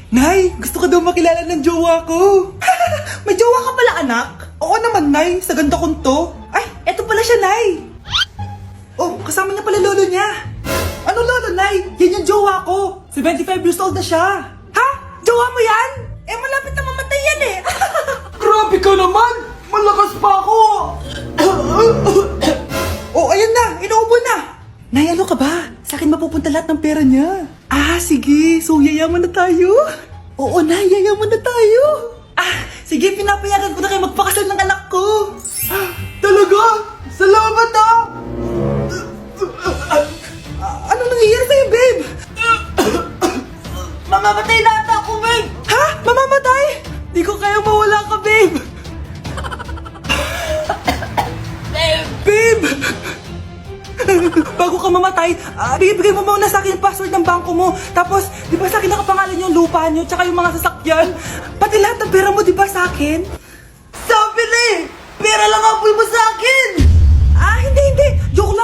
Nay, gusto ko daw makilala ng jowa ko. May jowa ka pala, anak? Oo naman, Nay. Sa ganda kong to. Ay, eto pala siya, Nay. Oh, kasama niya pala lolo niya. Ano lolo, Nay? Yan yung jowa ko. 75 years old na siya. Ha? Jowa mo yan? Eh, malapit na mamatay yan eh. Grabe ka naman. Malakas pa ako. Oh, ayan na. Inuubo na. Nay, ano ka ba? Sa akin mapupunta lahat ng pera niya. Ah, sige. So, yayaman na tayo? Oo, Nay. Yayaman na tayo. Ah, sige. Pinapayagan ko na kayo magpakasal ng anak ko. Talaga? Salamat ah! Ano nangyayari sa'yo, babe? Mamamatay na ata ako, babe! Ha? Mamamatay? Di ko kaya mawala ka, babe! Babe! Bago ka mamatay, bigay mo muna sa akin yung password ng bangko mo. Tapos, di ba sa akin nakapangalan yung lupa nyo, tsaka yung mga sasakyan? Pati lahat ng pera mo, di ba sa akin? Sabi na eh! Pera lang apoy mo sa akin! Ah, hindi. Joke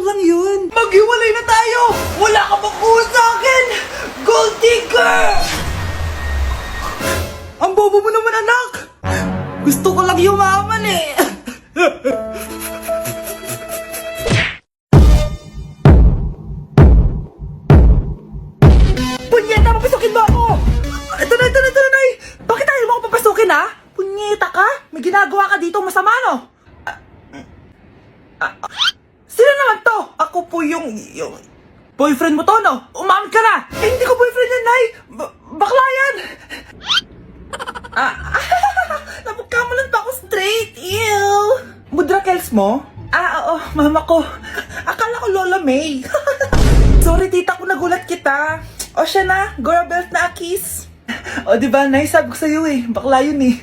lang yun. Maghiwalay na tayo! Wala ka makuha sa akin! Gold digger! Ang bobo mo naman, anak! Gusto ko lang yumaman eh! Punyeta, papasukin mo ako! Ito na, Nay! Bakit tayo mo ako papasukin, ha? Punyeta ka? May ginagawa ka dito masama, no? Sino naman to? Ako po yung boyfriend mo to, no? Umamin ka na! Eh, hindi ko boyfriend yan, Nay! Bakla yan! Napagkamalan pa ako straight, ew! Mudra Kels mo? Oo, mama ko. Akala ko Lola May. Sorry, tita ko, nagulat kita. O siya na, Gora Belt na Akis. O diba, Nay, sabi ko sa'yo eh. Bakla yun eh.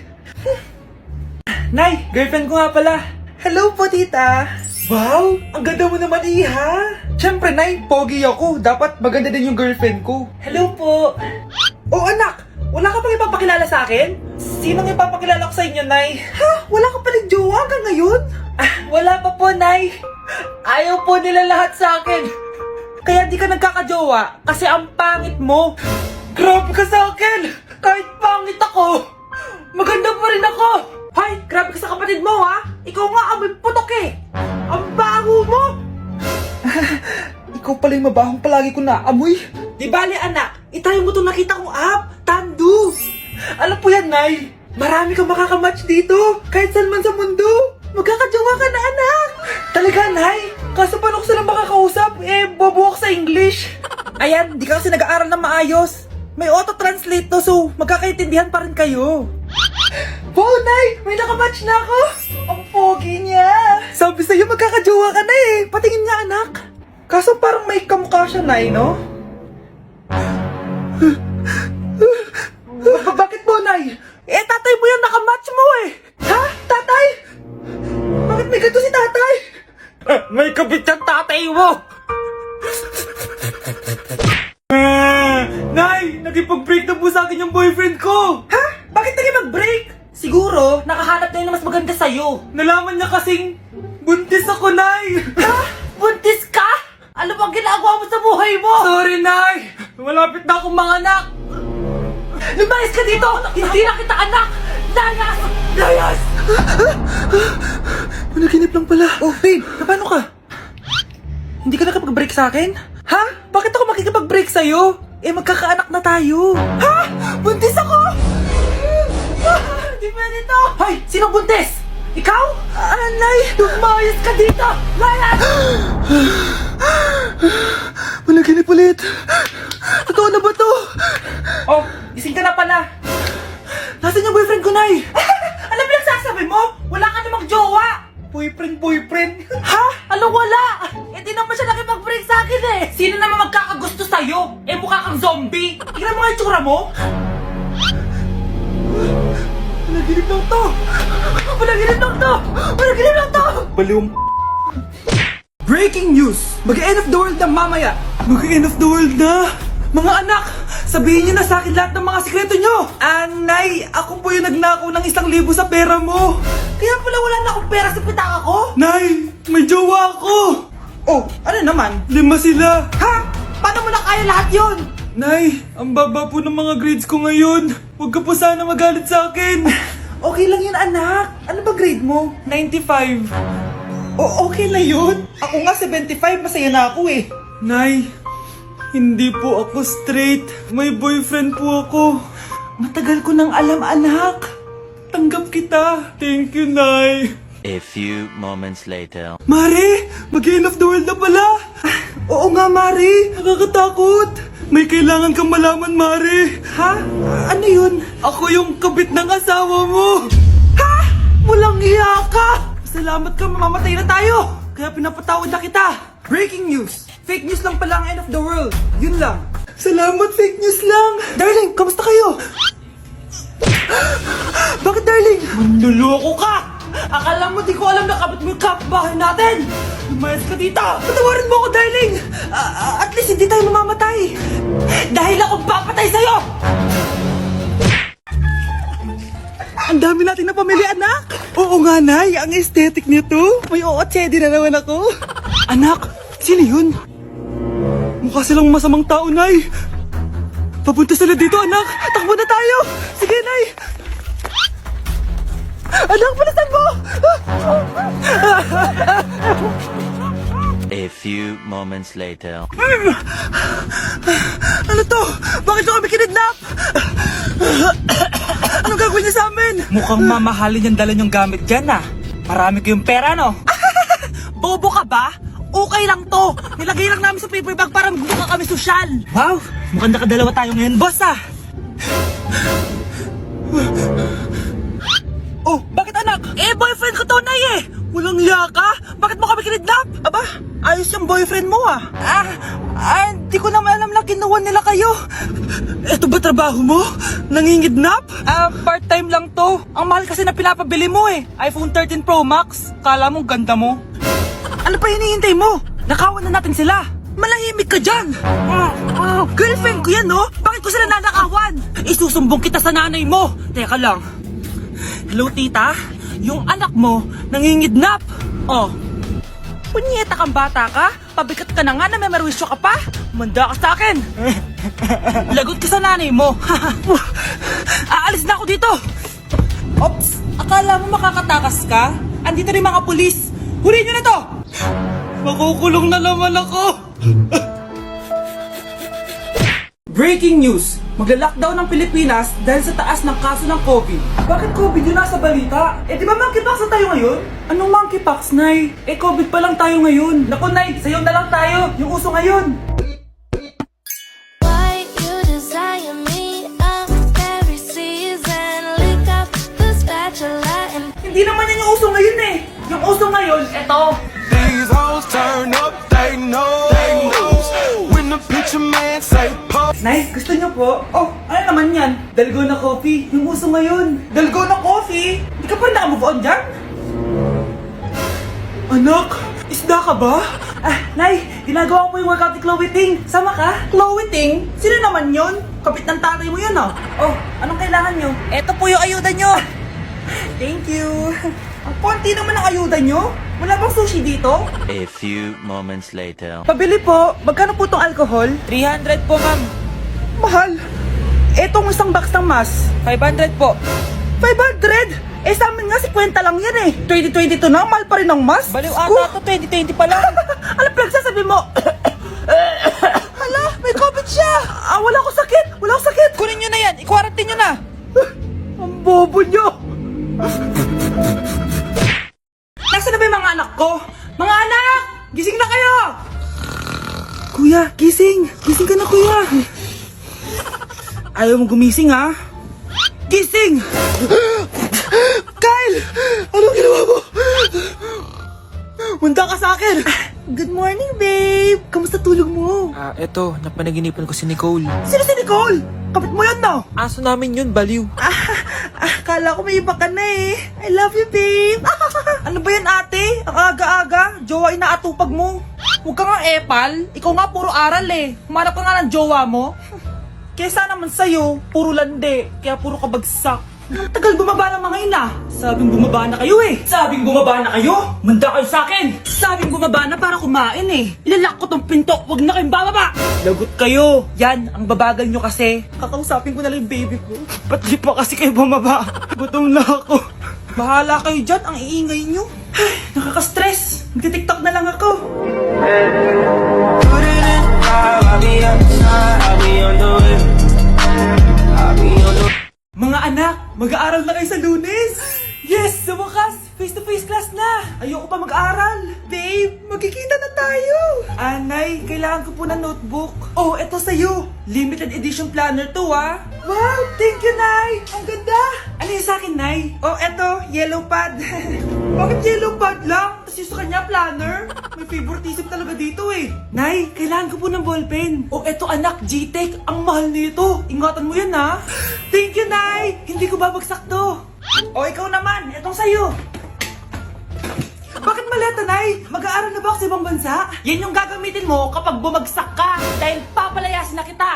Nay, girlfriend ko nga pala. Hello po, tita. Wow, ang ganda mo naman, iha. Siyempre, Nay, pogi ako. Dapat maganda din yung girlfriend ko. Hello po. Oh, anak, wala ka pang ipapakilala sa akin? Sinong ipapakilala ko sa inyo, Nay? Ha? Wala ka palang jowa hanggang ngayon? Wala pa po, Nay. Ayaw po nila lahat sa akin. Kaya di ka nagkakajowa kasi ang pangit mo. Grabe ka sa akin. Kahit pangit ako, maganda pa rin ako. Hay, grabe ka sa kapatid mo, ha? Ikaw nga amoy putok eh. Ang baho mo. Ikaw pala yung mabahong palagi ko naamoy. Di bale, anak, itayo mo itong nakita kong app, Tandu. Alam po yan, Nay. Marami kang makakamatch dito. Kahit saan man sa mundo. Magkakajowa ka na, anak. Talaga, Nay? Kaso paano ko silang makakausap? Bobo ako sa English. Ayan, di ka kasi nag-aaral na maayos. May auto-translate to, so magkakaintindihan pa rin kayo. Wow, Nay! May nakamatch na ako! Ang pogi niya! Sabi sa'yo, magkakajowa ka na eh! Patingin nga, anak! Kaso parang may kamukha siya, Nay, no? Bakit mo, Nay? Tatay mo yan, nakamatch mo eh! Ha? Tatay? Bakit may ganito si tatay? May kabit yung tatay mo! Nay! Nakipag-break na po sa akin yung boyfriend ko! Ha? Bakit nakipag-break? Siguro, nakahanap na yun na mas maganda sa'yo. Nalaman niya kasing buntis ako, Nay! Ha? Buntis ka? Ano bang ginagawa mo sa buhay mo? Sorry, Nay! Malapit na akong manganak! Lumayas ka dito! Hindi na kita anak! Layas! Layas! Panaginip lang pala. Oh, babe, paano ka? Hindi ka nakipag-break sa akin? Ha? Bakit ako makikipag-break sa'yo? Magkakaanak na tayo. Ha? Buntis ako? Di pwede to. Hoy, sino buntis? Ikaw? Nay, lumayas ka dito. Layas! Panaginip ulit. Totoo na ba to? Oh, gising ka na pala. Nasaan yung boyfriend ko, Nay? Alam mo yung sasabi mo? Wala ka namang jowa. Boyfriend? Ha? Ano wala? Di naman siya nakipag-break sa akin eh. Sino naman magkakagusto sa'yo? Mukha kang zombie. Tignan mo nga yung tsura mo. Panaginip lang to. Baliwang. Breaking news! Mag-end of the world na mamaya. Mag-end of the world na. Mga anak, sabihin niyo na sa akin lahat ng mga sikreto niyo. Nay, ako po yung nagnakaw ng 1,000 sa pera mo. Kaya pala wala na akong pera sa pitaka ko? Nay, may jowa ako. Oh, ano naman? 5 sila. Ha? Paano mo na kaya lahat yon? Nay, ang baba po ng mga grades ko ngayon. Huwag ka po sana magalit sa akin. Okay lang yun, anak. Ano ba grade mo? 95. Okay na yun. Ako nga 75, masaya na ako eh. Nay, hindi po ako straight. May boyfriend po ako. Matagal ko nang alam, anak. Tanggap kita. Thank you, Nay. A few moments later. Mare, mag-end of the world na pala. Oo nga, Mari. Nakakatakot. May kailangan kang malaman, Mare. Ha? Ano yun? Ako yung kabit ng asawa mo. Ha? Walang iya ka! Salamat ka, mamamatay na tayo. Kaya pinapatawad na kita. Breaking news! Fake news lang pala ang end of the world. Yun lang. Salamat, fake news lang. Darling, kamusta kayo? Bakit, darling? Manluloko ka. Akala mo di ko alam na kapit mo yung kapbahay natin! Lumayas ka dito. Patawarin mo ako, darling! At least hindi tayo mamamatay! Dahil akong papatay sa'yo! Ang dami natin na pamilya, anak. Oo nga, Nay. Ang aesthetic nito. May ootsedi na naman ako. Anak, sino yun? Mukha silang masamang tao, Nay. Papunta sila dito, anak. Takbo na tayo. Sige, Nay. Anak, palasan mo! A few moments later. Ano to? Bakit nyo kami kinidnap? Anong gagawin niya sa amin? Mukhang mamahalin yung dala yung gamit dyan, ah. Marami ko yung pera, no? Bobo ka ba? Okay lang to. Nilagay lang namin sa paper bag para magbuka kami sosyal. Wow! Mukhang nakadalawa tayo ngayon, boss, ah! Oh, bakit anak? Boyfriend ko to, Nay eh. Walang liya ka? Bakit mo kami kinidnap? Aba, ayos yung boyfriend mo, ah. Hindi ko naman alam na kinuha nila kayo. Ito ba trabaho mo? Nangingidnap? Part-time lang to. Ang mahal kasi na pinapabili mo, eh. iPhone 13 Pro Max. Kala mo, ganda mo. Ano pa hinihintay mo? Nakawan na natin sila. Malahimik ka dyan. Girlfriend ko yan, no? Bakit ko sila nanakawan? Isusumbong kita sa nanay mo. Teka lang. Hello, tita? Yung anak mo, nangingidnap. Oh. Punyeta kang bata ka? Pabigat ka na nga na may merwisyo ka pa? Manda ka sa akin. Lagot ka sa nanay mo. Aalis na ako dito. Ops! Akala mo makakatakas ka? Andito rin mga pulis. Huli nyo na to! Makukulong na naman ako. Breaking news! Magla-lockdown ng Pilipinas dahil sa taas ng kaso ng COVID. Bakit COVID yun nasa balita? Di ba monkeypox na tayo ngayon? Anong monkeypox, Nay? COVID pa lang tayo ngayon. Naku, Nay, sayo na lang tayo. Yung uso ngayon. Why you desire me of every season? Lick up the spatula and Hindi naman yan yung uso ngayon eh. Yung uso ngayon, eto. These hoes turn up, they know. When the picture man say pop. Nay, gusto nyo po? Oh, ano naman yan? Dalgona coffee. Yung uso ngayon. Dalgona coffee? Hindi ka pa na-move on dyan? Anak, isda ka ba? Nay, ginagawa ko po yung workout ni Chloe Ting. Sama ka? Chloe Ting? Sino naman yun? Kapit ng tatay mo yun, oh. Oh, anong kailangan nyo? Eto po yung ayuda nyo. Thank you. Ang konti naman ang ayuda nyo. Wala bang sushi dito? A few moments later. Pabili po. Magkano po tong alcohol? 300 po, ma'am. Mahal. Etong isang box ng mas. 500 po. 500? Sa amin nga 50 lang yan eh. 2022 na, mahal pa rin ang mas. Baliw ata to, 2020 pa lang. Ano pinagsasabi mo? Hala, may COVID siya. Wala ko sakit. Wala ko sakit. Kunin nyo na yan, i-quarantine nyo na. Ang bobo nyo. Nasaan na ba yung mga anak ko? Mga anak! Gising na kayo! Kuya, gising. Gising ka na, kuya. Ayaw mo gumising, ha? Gising! Kyle! Anong ginawa mo? Munda ka sa akin! Good morning, babe! Kamusta tulog mo? Eto, napanaginipan ko si Nicole. Sino si Nicole? Kapit mo yan, no? Aso namin yun, baliw. Kala ko may iba ka na eh. I love you, babe. Ano ba yan, ate? Ang aga-aga. Jowa inaatupag mo. Huwag ka nga epal. Ikaw nga puro aral eh. Humanap ka nga ng jowa mo. Kesa naman sa'yo, puro lande. Kaya puro kabagsak. Ang tagal bumaba ng mga ina. Sabing bumaba na kayo eh. Sabing bumaba na kayo. Manda kayo sa akin. Sabing bumaba na para kumain eh. Ilalak ko tong pinto. Huwag na kayong bababa. Lagot kayo. Yan, ang babagal nyo kasi. Kakausapin ko na lang yung baby ko. Ba't di pa kasi kayo bumaba? Gutom na ako. Bahala kayo dyan. Ang iingay nyo. Ay, nakaka-stress. Magti-tiktok na lang ako. Put it in, I'll be outside, I'll be on the way. I'll be on the way. Mga anak, mag-aaral na kayo sa Lunes! Yes! Sa wakas! Face-to-face class na! Ayoko pa mag-aaral! Babe, magkikita na tayo! Anay, kailangan ko po ng notebook. Oh, eto sa'yo! Limited edition planner to, ah! Wow! Thank you, Nay! Ang ganda! Ano yung sa'kin, Nay? Oh, eto, yellow pad. Bakit yellow pad lang? Tapos yung sa kanya, planner? May favoritism talaga dito eh. Nay, kailangan ko po ng ballpen. Oh, eto anak, G-Tech. Ang mahal nito. Ingatan mo yan, ha? Thank you, Nay! Hindi ko babagsak to. O, ikaw naman. Etong sa'yo. Bakit maleta, Nay? Mag-aaral na ba ako sa ibang bansa? Yan yung gagamitin mo kapag bumagsak ka. Dahil papalayasin na kita.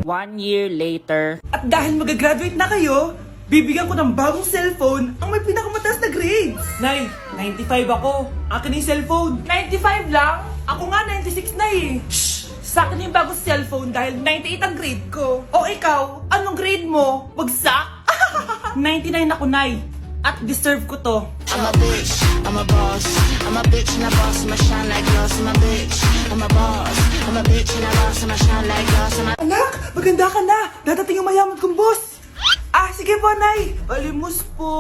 1 year later. At dahil mag-graduate na kayo, bibigyan ko ng bagong cellphone ang may pinakamataas na grades. Nay, 95 ako. Akin yung cellphone. 95 lang? Ako nga 96 na eh. Shh! Sa akin yung bagong cellphone dahil 98 ang grade ko. O ikaw, anong grade mo? Bagsak? 99 ako, Nay. At deserve ko to. I'm a bitch, I'm a boss. I'm a bitch and a boss, I'ma shine like glass. I'm a bitch, I'm a boss. I'm a bitch and a boss, I'ma shine like glass. Anak, maganda ka na. Dadating yung mayaman kong boss. Ah, sige po, Nay. Alimos po.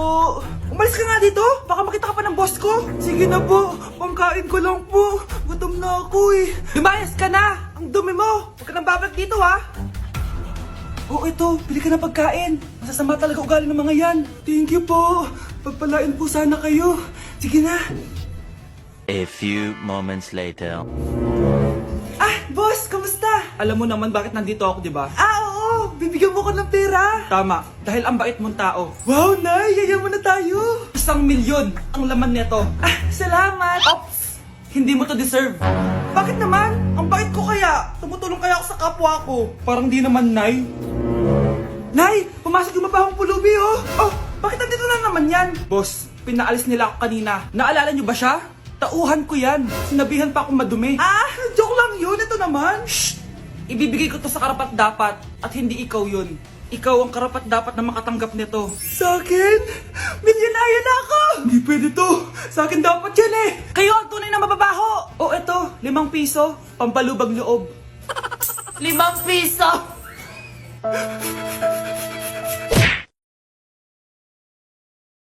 Umalis ka nga dito. Baka makita ka pa ng boss ko. Sige na po. Pangkain ko lang po. Gutom na ako eh. Lumayas ka na. Ang dumi mo. Huwag ka nang babalik dito, ha. Oh, ito. Bili ka ng pagkain. Masasama talaga ugali ng mga yan. Thank you po. Pagpalain po sana kayo. Sige na. A few moments later. Ah, boss, kamusta? Alam mo naman bakit nandito ako, di ba? Ah, oo. Bibigyan mo ko ng pera. Tama, dahil ang bait mong tao. Wow, Nay, yayaman na tayo. 1,000,000 ang laman nito. Ah, salamat. Ops, hindi mo to deserve. Bakit naman? Ang bait ko kaya. Tumutulong kaya ako sa kapwa ko. Parang di naman, Nay. Nay, pumasok yung mapahong pulubi, oh. Oh, bakit nandito na naman yan? Boss, pinaalis nila ako kanina. Naalala niyo ba siya? Tauhan ko yan. Sinabihan pa akong madumi. Ah, joke lang yun. Ito naman. Shh! Ibibigay ko to sa karapat dapat at hindi ikaw yun. Ikaw ang karapat dapat na makatanggap nito. Sa akin? Milyonaryo na ako! Hindi pwede to. Sa akin dapat yan eh. Kayo ang tunay na mababaho. O eto, 5 piso. Pampalubag loob. 5 piso!